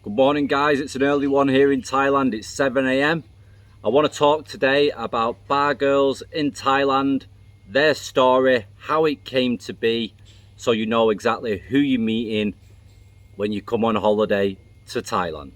Good morning guys, it's an early one here in Thailand. It's 7 a.m. I want to talk today about bar girls in Thailand, their story, how it came to be, so you know exactly who you're meeting when you come on holiday to Thailand.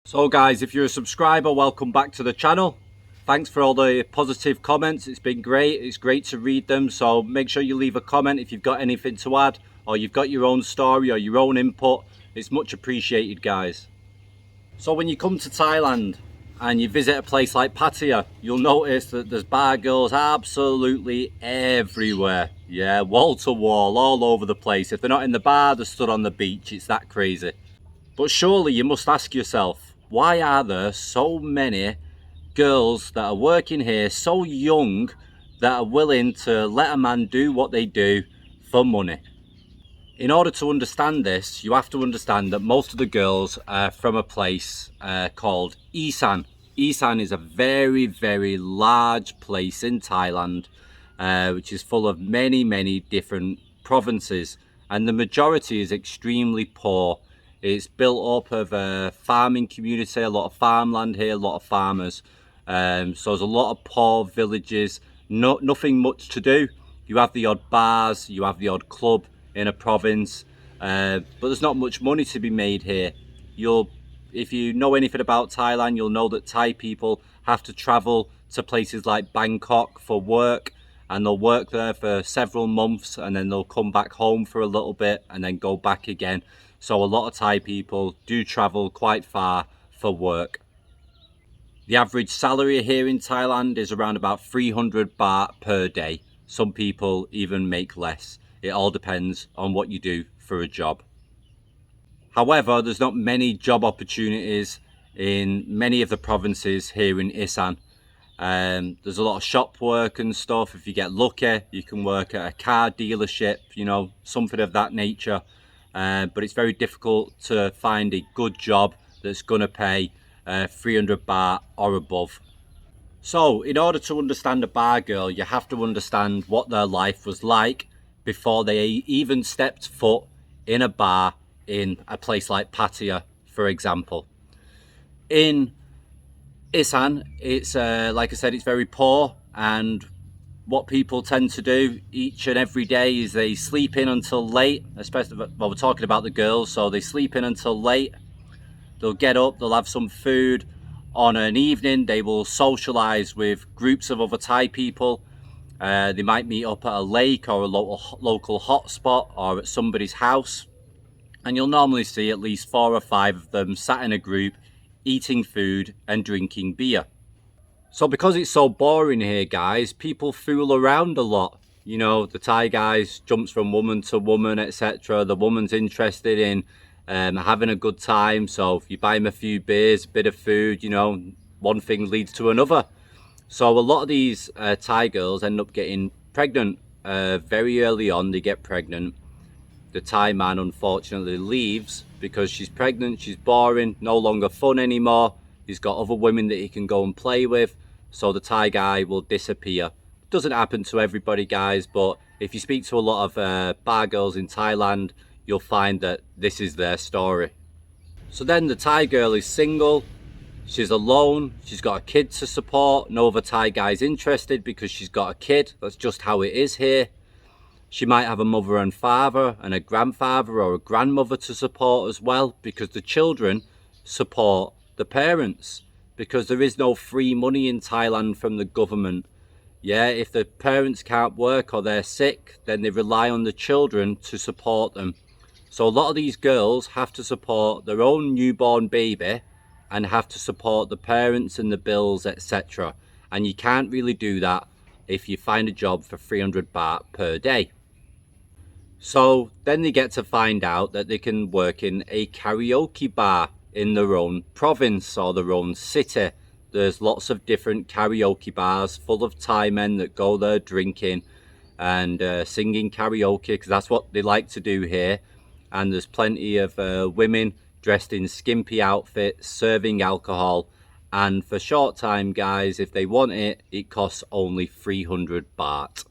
So guys, if you're a subscriber, welcome back to the channel. Thanks for all the positive comments. It's been great. It's great to read them. So make sure you leave a comment if you've got anything to add, or you've got your own story or your own input. It's much appreciated, guys. So when you come to Thailand and you visit a place like Pattaya, you'll notice that there's bar girls absolutely everywhere. Yeah, wall to wall, all over the place. If they're not in the bar, they're stood on the beach. It's that crazy. But surely you must ask yourself, why are there so many girls that are working here so young that are willing to let a man do what they do for money? In order to understand this, you have to understand that most of the girls are from a place called Isan. Isan is a very, very large place in Thailand, which is full of many different provinces, and the majority is extremely poor. It's built up of a farming community, a lot of farmland here, a lot of farmers. So there's a lot of poor villages, nothing much to do. You have the odd bars, you have the odd club in a province, but there's not much money to be made here. If you know anything about Thailand, you'll know that Thai people have to travel to places like Bangkok for work, and they'll work there for several months and then they'll come back home for a little bit and then go back again. So a lot of Thai people do travel quite far for work. The average salary here in Thailand is around about 300 baht per day. Some people even make less. It all depends on what you do for a job. However, there's not many job opportunities in many of the provinces here in Isan. There's a lot of shop work and stuff. If you get lucky, you can work at a car dealership, you know, something of that nature. But it's very difficult to find a good job that's going to pay 300 baht or above. So in order to understand a bar girl, you have to understand what their life was like before they even stepped foot in a bar in a place like Pattaya, for example. In Isan, it's like I said, it's very poor, and what people tend to do each and every day is they sleep in until late, especially, well, we're talking about the girls, so they sleep in until late. They'll get up, they'll have some food. On an evening, they will socialize with groups of other Thai people. They might meet up at a lake or a local hotspot or at somebody's house. And you'll normally see at least 4 or 5 of them sat in a group, eating food and drinking beer. So because it's so boring here, guys, people fool around a lot. You know, the Thai guys jumps from woman to woman, etc. The woman's interested in having a good time. So if you buy them a few beers, a bit of food, you know, one thing leads to another. So a lot of these Thai girls end up getting pregnant very early on. They get pregnant. The Thai man unfortunately leaves because she's pregnant, she's boring, no longer fun anymore. He's got other women that he can go and play with. So the Thai guy will disappear. Doesn't happen to everybody, guys, but if you speak to a lot of bar girls in Thailand, you'll find that this is their story. So then the Thai girl is single, she's alone, she's got a kid to support. No other Thai guy's interested because she's got a kid. That's just how it is here. She might have a mother and father and a grandfather or a grandmother to support as well, because the children support the parents, because there is no free money in Thailand from the government. Yeah, if the parents can't work or they're sick, then they rely on the children to support them. So a lot of these girls have to support their own newborn baby and have to support the parents and the bills, etc. And you can't really do that if you find a job for 300 baht per day. So then they get to find out that they can work in a karaoke bar in their own province or their own city. There's lots of different karaoke bars full of Thai men that go there drinking. and singing karaoke, because that's what they like to do here. And there's plenty of women dressed in skimpy outfits serving alcohol, and for short time, guys, if they want it, it costs only 300 baht.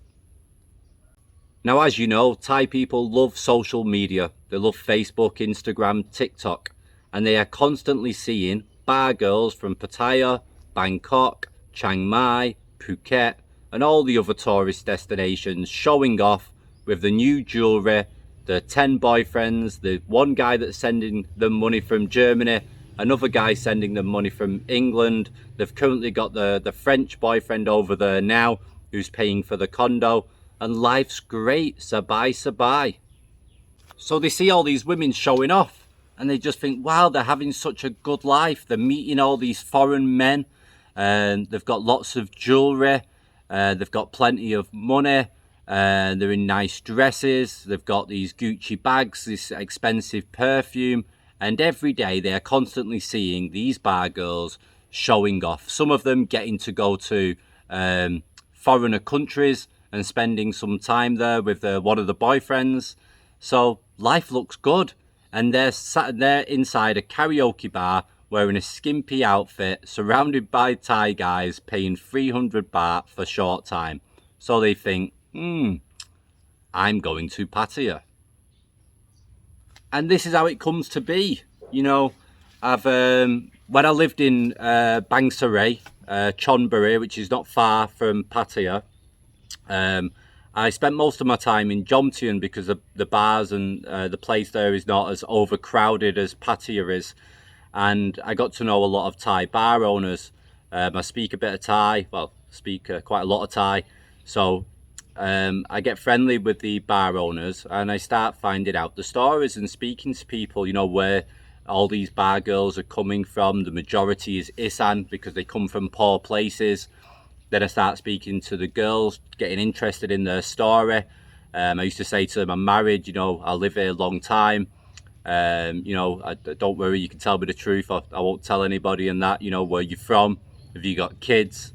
Now, as you know, Thai people love social media. They love Facebook, Instagram, TikTok, and they are constantly seeing bar girls from Pattaya, Bangkok, Chiang Mai, Phuket, and all the other tourist destinations showing off with the new jewellery, the 10 boyfriends, the one guy that's sending them money from Germany, another guy sending them money from England. They've currently got the French boyfriend over there now who's paying for the condo, and life's great, sabai sabai. So they see all these women showing off and they just think, wow, they're having such a good life. They're meeting all these foreign men, and they've got lots of jewellery, they've got plenty of money, they're in nice dresses, they've got these Gucci bags, this expensive perfume, and every day they are constantly seeing these bar girls showing off. Some of them getting to go to foreigner countries and spending some time there with one of the boyfriends. So life looks good, and they're sat there inside a karaoke bar wearing a skimpy outfit surrounded by Thai guys paying 300 baht for short time. So they think, I'm going to Pattaya. And this is how it comes to be. You know, I've when I lived in Bang Saray, Chonburi, which is not far from Pattaya, I spent most of my time in Jomtien because the bars and the place there is not as overcrowded as Pattaya is. And I got to know a lot of Thai bar owners. I speak a bit of Thai, well, speak quite a lot of Thai. So I get friendly with the bar owners and I start finding out the stories and speaking to people, you know, where all these bar girls are coming from. The majority is Isan because they come from poor places. Then I start speaking to the girls, getting interested in their story. I used to say to them, I'm married, you know, I live here a long time. You know, don't worry, you can tell me the truth. I won't tell anybody and that, you know, where you're from, have you got kids?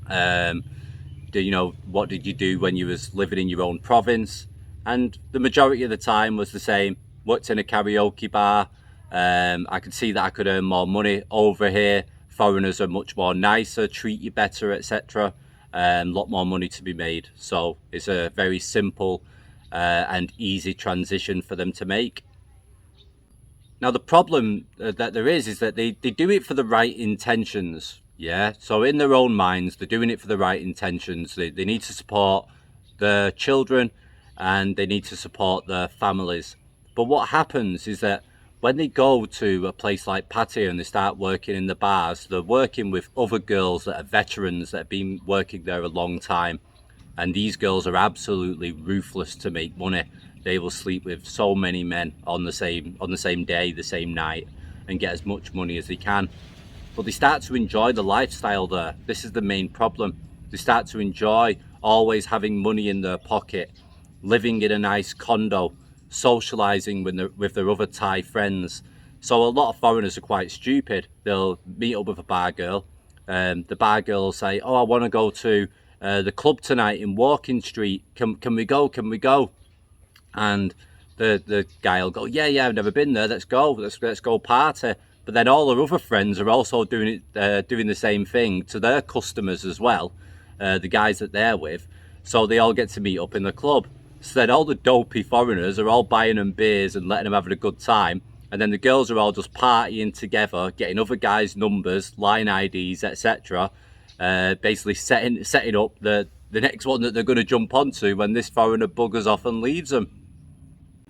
You know, what did you do when you was living in your own province? And the majority of the time was the same. Worked in a karaoke bar. I could see that I could earn more money over here. Foreigners are much more nicer, treat you better, etc. A lot more money to be made. So it's a very simple and easy transition for them to make. Now the problem that there is that they do it for the right intentions. Yeah, so in their own minds, they're doing it for the right intentions. They need to support their children and they need to support their families. But what happens is that when they go to a place like Pattaya and they start working in the bars, they're working with other girls that are veterans that have been working there a long time. And these girls are absolutely ruthless to make money. They will sleep with so many men on the same day, the same night, and get as much money as they can. But they start to enjoy the lifestyle there. This is the main problem. They start to enjoy always having money in their pocket, living in a nice condo, socializing with their other Thai friends. So a lot of foreigners are quite stupid. They'll meet up with a bar girl. The bar girl will say, oh, I want to go to the club tonight in Walking Street. Can we go? Can we go? And the guy will go, yeah, I've never been there. Let's go. Let's go party. But then all their other friends are also doing the same thing to their customers as well, the guys that they're with. So they all get to meet up in the club. So then all the dopey foreigners are all buying them beers and letting them have a good time. And then the girls are all just partying together, getting other guys' numbers, line IDs, etc. Basically setting up the next one that they're going to jump onto when this foreigner buggers off and leaves them.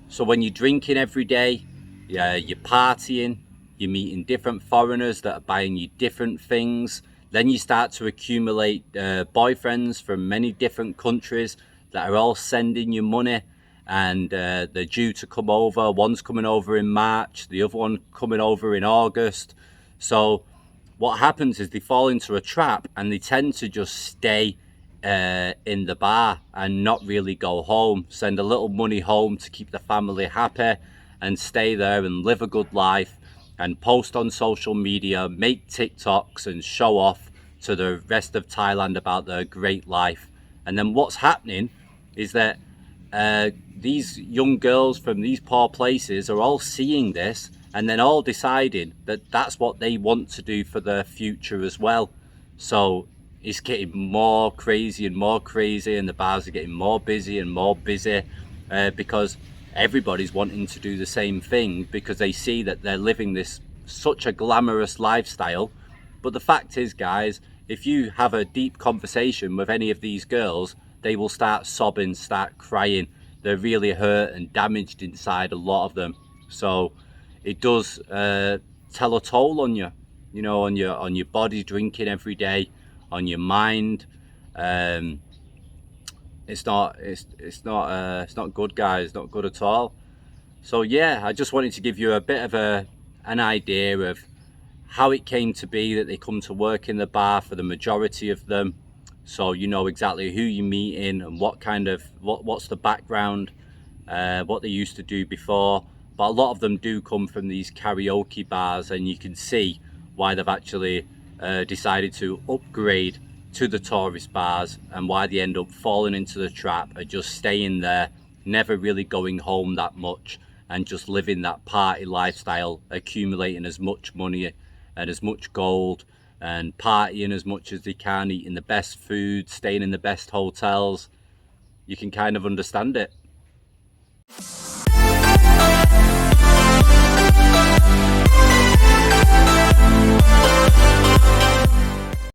So when you're drinking every day, you're partying, you're meeting different foreigners that are buying you different things. Then you start to accumulate boyfriends from many different countries that are all sending you money, and they're due to come over. One's coming over in March, the other one coming over in August. So what happens is they fall into a trap and they tend to just stay in the bar and not really go home, send a little money home to keep the family happy and stay there and live a good life and post on social media, make TikToks and show off to the rest of Thailand about their great life. And then what's happening is that these young girls from these poor places are all seeing this and then all deciding that that's what they want to do for their future as well. So it's getting more crazy and more crazy, and the bars are getting more busy and more busy because everybody's wanting to do the same thing because they see that they're living this such a glamorous lifestyle. But the fact is, guys, if you have a deep conversation with any of these girls, they will start sobbing, start crying. They're really hurt and damaged inside, a lot of them. So it does tell a toll on you, you know, on your body, drinking every day, on your mind. It's not good, guys. It's not good at all. So yeah, I just wanted to give you a bit of an idea of how it came to be that they come to work in the bar for the majority of them. So you know exactly who you're meeting and what kind of what's the background, what they used to do before. But a lot of them do come from these karaoke bars, and you can see why they've actually decided to upgrade to the tourist bars, and why they end up falling into the trap of just staying there, never really going home that much, and just living that party lifestyle, accumulating as much money and as much gold, and partying as much as they can, eating the best food, staying in the best hotels. You can kind of understand it.